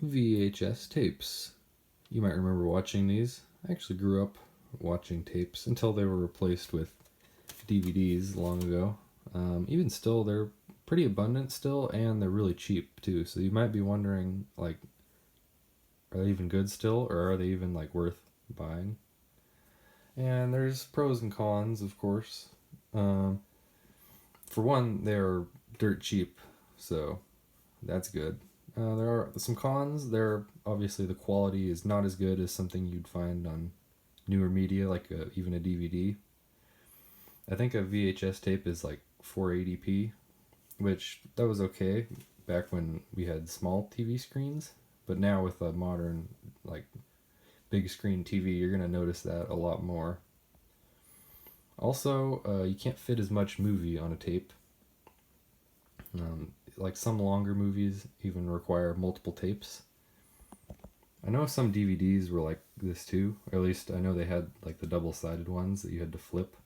VHS tapes. You might remember watching these. I actually grew up watching tapes until they were replaced with DVDs long ago. Even still, they're pretty abundant still, and they're really cheap too. So you might be wondering, like, are they even good still, or are they even like worth buying? And there's pros and cons, of course. Um, for one, they're dirt cheap, so that's good. There are some cons. There, obviously, the quality is not as good as something you'd find on newer media, like even a DVD. I think a VHS tape is like 480p, which that was okay back when we had small TV screens. But now with a modern, like, big screen TV, you're gonna notice that a lot more. Also, you can't fit as much movie on a tape. Like some longer movies even require multiple tapes. I know some DVDs were like this too, or at least I know they had like the double-sided ones that you had to flip.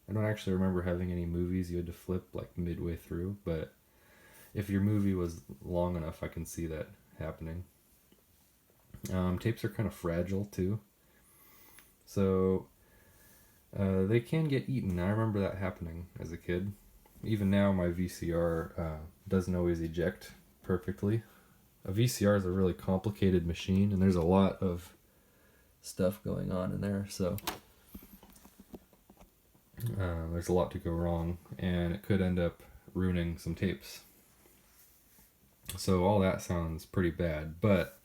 I don't actually remember having any movies you had to flip like midway through, but if your movie was long enough, I can see that happening. Tapes are kind of fragile too, so they can get eaten. I remember that happening as a kid. Even now, my VCR doesn't always eject perfectly. A VCR is a really complicated machine, and there's a lot of stuff going on in there, so there's a lot to go wrong, and it could end up ruining some tapes. So all that sounds pretty bad, but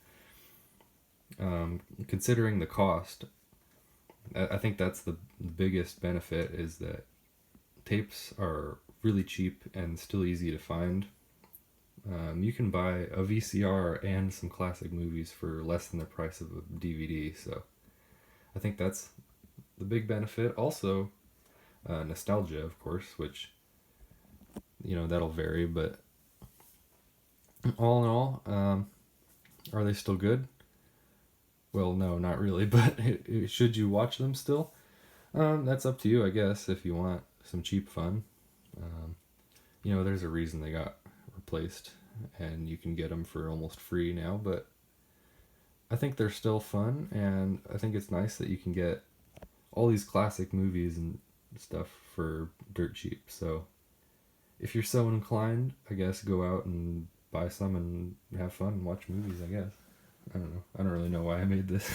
considering the cost, I think that's the biggest benefit, is that tapes are really cheap and still easy to find. You can buy a VCR and some classic movies for less than the price of a DVD, so I think that's the big benefit. Also, nostalgia, of course, which, that'll vary, but all in all, are they still good? Well, no, not really, but should you watch them still? That's up to you, I guess, if you want some cheap fun. There's a reason they got replaced, and you can get them for almost free now, but I think they're still fun, and I think it's nice that you can get all these classic movies and stuff for dirt cheap. So if you're so inclined, I guess go out and buy some and have fun and watch movies, I guess. I don't know. I don't really know why I made this.